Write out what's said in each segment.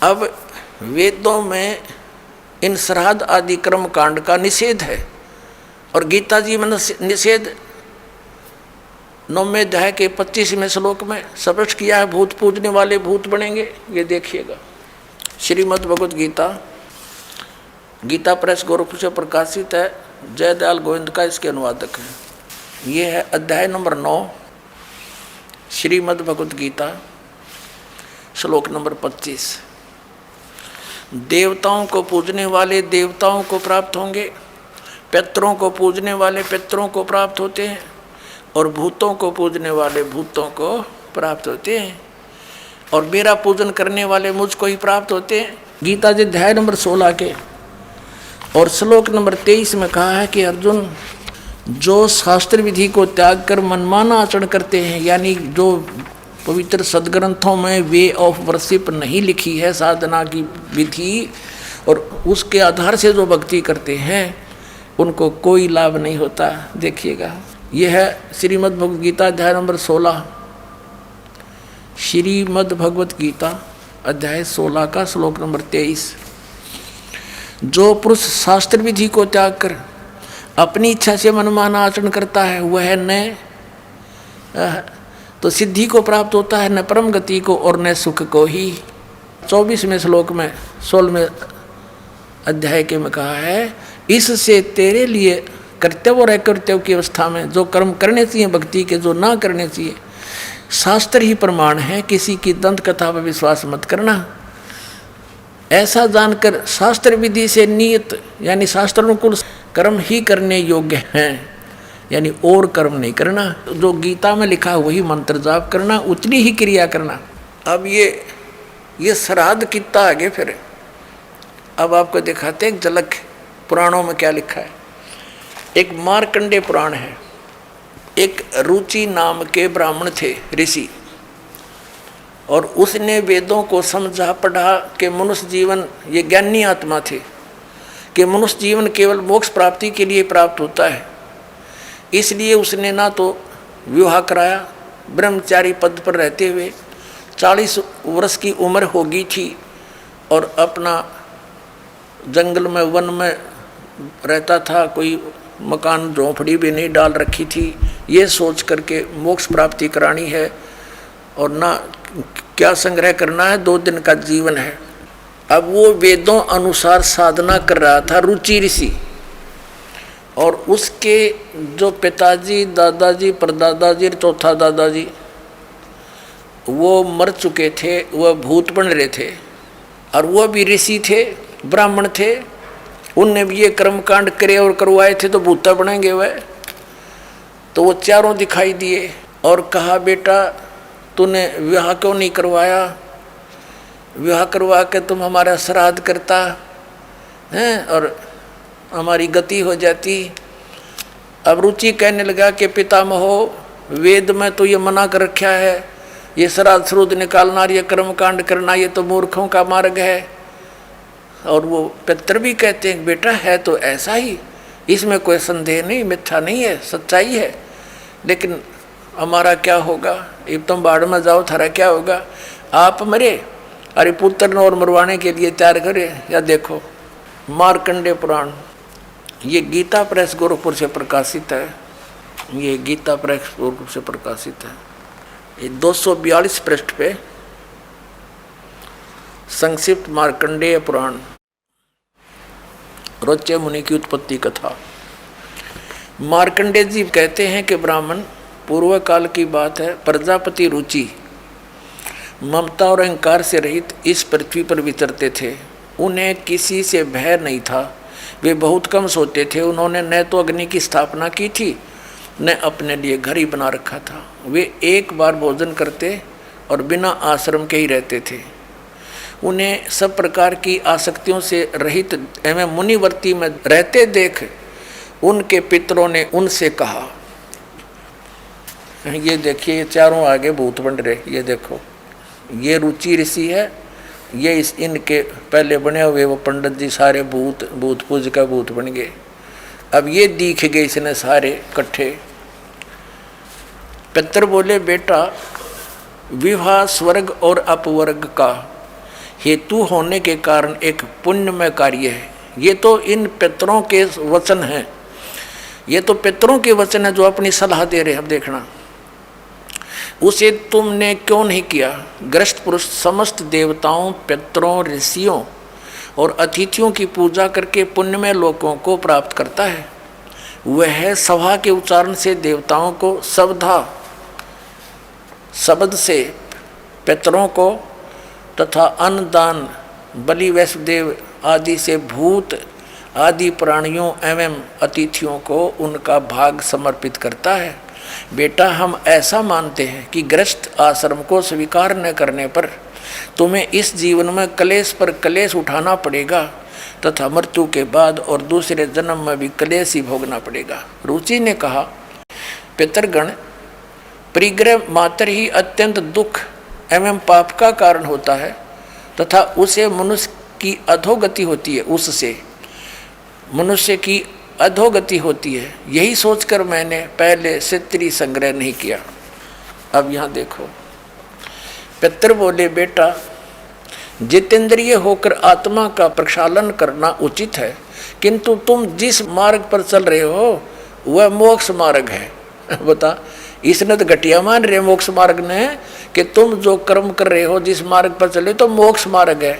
अब वेदों में इन श्राद्ध आदि कर्म कांड का निषेध है और गीता जी में निषेध 9वें अध्याय के 25वें श्लोक में स्पष्ट किया है, भूत पूजने वाले भूत बनेंगे। ये देखिएगा, श्रीमद् भगवत गीता, गीता प्रेस गोरखपुर से प्रकाशित है, जयदयाल गोविंद का इसके अनुवादक है। ये है अध्याय नंबर 9, श्रीमद् भगवत गीता, श्लोक नंबर 25। देवताओं को पूजने वाले देवताओं को प्राप्त होंगे, पितरों को पूजने वाले पितरों को प्राप्त होते हैं और भूतों को पूजने वाले भूतों को प्राप्त होते हैं और मेरा पूजन करने वाले मुझको ही प्राप्त होते हैं। गीता जी अध्याय नंबर 16 के और श्लोक नंबर 23 में कहा है कि अर्जुन, जो शास्त्र विधि को त्याग कर मनमाना आचरण करते हैं, यानी जो पवित्र सदग्रंथों में वे ऑफ वर्शिप नहीं लिखी है, साधना की विधि, और उसके आधार से जो भक्ति करते हैं उनको कोई लाभ नहीं होता। देखिएगा, यह है श्रीमद् भगवत गीता अध्याय नंबर 16, श्रीमद् भगवत गीता अध्याय 16 का श्लोक नंबर 23। जो पुरुष शास्त्र विधि को त्याग कर अपनी इच्छा से मनमाना आचरण करता है वह न तो सिद्धि को प्राप्त होता है, न परम गति को और न सुख को ही। 24वें श्लोक में 16वें अध्याय के में कहा है, इससे तेरे लिए कर्तव्य और अकर्तव्य की अवस्था में जो कर्म करने चाहिए भक्ति के, जो ना करने चाहिए, शास्त्र ही प्रमाण है। किसी की दंत कथा पर विश्वास मत करना। ऐसा जानकर शास्त्र विधि से नियत यानी शास्त्रानुकूल कर्म ही करने योग्य हैं, यानी और कर्म नहीं करना। जो गीता में लिखा है वही मंत्र जाप करना, उतनी ही क्रिया करना। अब ये श्राद्ध कितना आगे फिर अब आपको दिखाते हैं झलक पुराणों में क्या लिखा है। एक मार्कंडेय पुराण है। एक रुचि नाम के ब्राह्मण थे, ऋषि, और उसने वेदों को समझा पढ़ा कि मनुष्य जीवन, ये ज्ञानी आत्मा थे, कि मनुष्य जीवन केवल मोक्ष प्राप्ति के लिए प्राप्त होता है। इसलिए उसने ना तो विवाह कराया, ब्रह्मचारी पद पर रहते हुए 40 वर्ष की उम्र हो गई थी और अपना जंगल में वन में रहता था, कोई मकान झोंपड़ी भी नहीं डाल रखी थी। ये सोच करके मोक्ष प्राप्ति करानी है और ना क्या संग्रह करना है, 2 दिन का जीवन है। अब वो वेदों अनुसार साधना कर रहा था, रुचि ऋषि, और उसके जो पिताजी, दादाजी, परदादाजी, चौथा दादाजी वो मर चुके थे, वह भूत बन रहे थे, और वह भी ऋषि थे, ब्राह्मण थे। उनने भी ये कर्मकांड करे और करवाए थे, तो भूता बनेंगे वह। तो वो चारों दिखाई दिए और कहा, बेटा तूने विवाह क्यों नहीं करवाया? विवाह करवा के तुम हमारा श्राद्ध करता हैं और हमारी गति हो जाती। अब रुचि कहने लगा कि पितामहो, वेद में तो ये मना कर रखा है, ये श्राद्ध श्रुद्ध निकालना, ये कर्मकांड करना, ये तो मूर्खों का मार्ग है। और वो पितर भी कहते हैं, बेटा है तो ऐसा ही, इसमें कोई संदेह नहीं, मिथ्या नहीं है, सच्चाई है। लेकिन हमारा क्या होगा? अब तुम बाढ़ में जाओ, थारा क्या होगा? आप मरे, अरे पुत्र और मरवाने के लिए तैयार करे। या देखो मार्कंडेय पुराण, ये गीता प्रेस गोरखपुर से प्रकाशित है। ये गीता प्रेस गोरखपुर से प्रकाशित है। ये 242 पृष्ठ पे संक्षिप्त मार्कंडेय पुराण, रोच्य मुनि की उत्पत्ति कथा। मार्कंडेय जी कहते हैं कि ब्राह्मण, पूर्व काल की बात है, प्रजापति रुचि ममता और अहंकार से रहित इस पृथ्वी पर विचरते थे। उन्हें किसी से भय नहीं था, वे बहुत कम सोते थे। उन्होंने न तो अग्नि की स्थापना की थी, न अपने लिए घर ही बना रखा था। वे एक बार भोजन करते और बिना आश्रम के ही रहते थे। उन्हें सब प्रकार की आसक्तियों से रहित एवं मुनिवर्ती में रहते देख उनके पितरों ने उनसे कहा, ये देखिए, ये चारों आगे भूत बन रहे, ये देखो, ये रुचि ऋषि है, ये इनके पहले बने हुए वो पंडित जी सारे भूत पूज का भूत बन गए। अब ये दिख गए इसने सारे इकट्ठे। पितर बोले, बेटा विवाह स्वर्ग और अपवर्ग का हेतु होने के कारण एक पुण्यमय कार्य है। ये तो इन पितरों के वचन हैं, ये तो पितरों के वचन है जो अपनी सलाह दे रहे हैं। अब देखना, उसे तुमने क्यों नहीं किया। गृहस्थ पुरुष समस्त देवताओं, पितरों, ऋषियों और अतिथियों की पूजा करके पुण्यमय लोकों को प्राप्त करता है। वह सभा के उच्चारण से देवताओं को, शब्द से पितरों को तथा अन्नदान, बलि, वैष्णदेव आदि से भूत आदि प्राणियों एवं अतिथियों को उनका भाग समर्पित करता है। बेटा, हम ऐसा मानते हैं कि गृहस्थ आश्रम को स्वीकार न करने पर तुम्हें इस जीवन में क्लेश पर क्लेश उठाना पड़ेगा तथा मृत्यु के बाद और दूसरे जन्म में भी क्लेश ही भोगना पड़ेगा। रुचि ने कहा, पितरगण, परिग्रह मात्र ही अत्यंत दुख एवं पाप का कारण होता है तथा उसे मनुष्य की अधोगति होती है, उससे मनुष्य की अधोगति होती है। यही सोचकर मैंने पहले सित्री संग्रह नहीं किया। अब यहाँ देखो, पितर बोले, बेटा, जितेंद्रिय होकर आत्मा का प्रक्षालन करना उचित है, किंतु तुम जिस मार्ग पर चल रहे हो वह मोक्ष मार्ग है। बता, इसने तो घटिया मान रहे मोक्ष मार्ग ने कि तुम जो कर्म कर रहे हो, जिस मार्ग पर चले तो मोक्ष मार्ग है।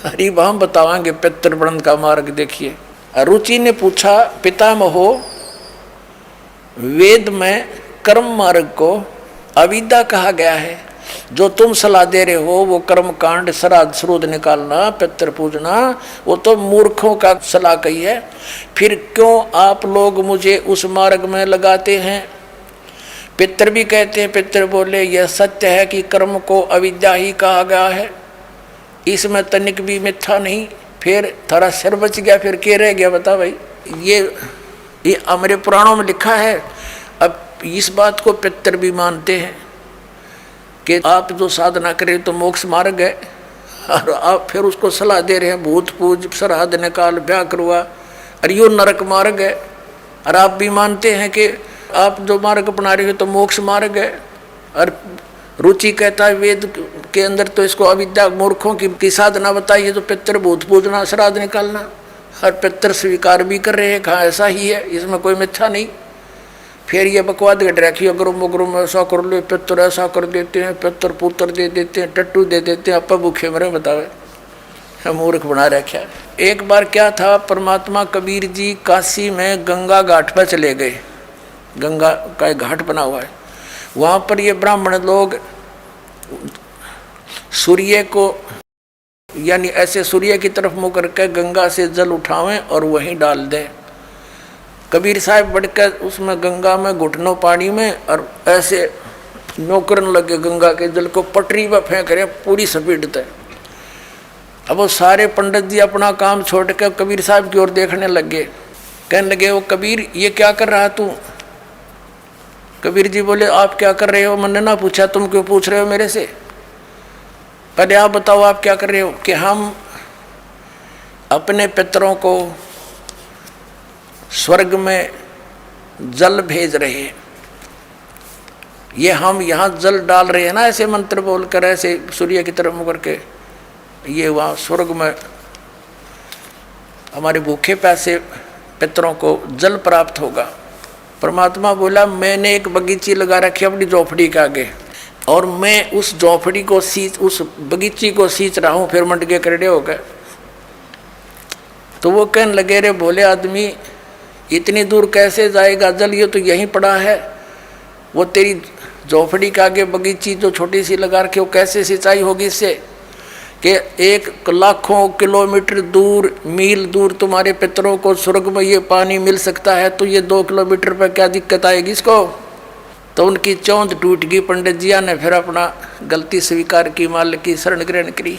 अरे हम बतावांगे पितृवृंद का मार्ग। देखिए, रुचि ने पूछा, पितामहो, वेद में कर्म मार्ग को अविद्या कहा गया है। जो तुम सलाह दे रहे हो वो कर्म कांड, श्राद्ध श्रोध निकालना, पितृ पूजना, वो तो मूर्खों का सलाह कही है। फिर क्यों आप लोग मुझे उस मार्ग में लगाते हैं। पितृ भी कहते हैं। पितृ बोले, यह सत्य है कि कर्म को अविद्या ही कहा गया है, इसमें तनिक भी मिथ्या नहीं। फिर थारा सिर बच गया, फिर क्या रह गया बता भाई। ये हमारे पुराणों में लिखा है। अब इस बात को पितृ भी मानते हैं कि आप जो साधना करें तो मोक्ष मार्ग है, और आप फिर उसको सलाह दे रहे हैं भूत पूज, श्राद्ध निकाल, ब्याह करवा, और यो नरक मार्ग है। और आप भी मानते हैं कि आप जो मार्ग अपना रहे हो तो मोक्ष मार्ग है। और रुचि कहता है वेद के अंदर तो इसको अविद्या मूर्खों की साधना बताइए, तो पितृ भूत पूजना, श्राद्ध निकालना, और पितृ स्वीकार भी कर रहे हैं। कहाँ ऐसा ही है, इसमें कोई मिथ्या नहीं। फिर ये बकवाद घट रखी, अगरुम उगरुम ऐसा कर लो, पितृ ऐसा कर देते हैं, पितृ पुत्र दे देते हैं, टट्टू दे देते हैं, अपा भूखे मरे, बतावे मूर्ख बना रखा। एक बार क्या था, परमात्मा कबीर जी काशी में गंगा घाट पर चले गए। गंगा का एक घाट बना हुआ है, वहाँ पर ये ब्राह्मण लोग सूर्य को, यानी ऐसे सूर्य की तरफ मुँह करके गंगा से जल उठावें और वहीं डाल दें। कबीर साहब बढ़कर उसमें गंगा में घुटनों पानी में और ऐसे नौकरन लगे गंगा के जल को, पटरी पर फेंक रहे पूरी स्पीड। अब वो सारे पंडित जी अपना काम छोड़ कर कबीर साहब की ओर देखने लगे। कहने लगे, वो कबीर ये क्या कर रहा तू। कबीर जी बोले, आप क्या कर रहे हो। मैंने ना पूछा, तुम क्यों पूछ रहे हो मेरे से। पहले आप बताओ आप क्या कर रहे हो। कि हम अपने पितरों को स्वर्ग में जल भेज रहे हैं। ये हम यहाँ जल डाल रहे हैं ना, ऐसे मंत्र बोलकर, ऐसे सूर्य की तरफ मुँह करके, ये वहाँ स्वर्ग में हमारे भूखे प्यासे पितरों को जल प्राप्त होगा। परमात्मा बोला, मैंने एक बगीची लगा रखी अपनी झोपड़ी के आगे, और मैं उस झोपड़ी को उस बगीची को सींच रहा हूँ। फिर मंड के करड़े हो गए। तो वो कहने लगे, रे भोले आदमी, इतनी दूर कैसे जाएगा जल, ये तो यहीं पड़ा है। वो तेरी झोपड़ी के आगे बगीची जो छोटी सी लगा रखी, वो कैसे सिंचाई होगी इससे। कि एक लाखों किलोमीटर दूर, मील दूर तुम्हारे पितरों को स्वर्ग में ये पानी मिल सकता है, तो ये 2 किलोमीटर पर क्या दिक्कत आएगी इसको। तो उनकी चौंध टूट गई। पंडित जिया ने फिर अपना गलती स्वीकार की, मालिक की शरण ग्रहण करी।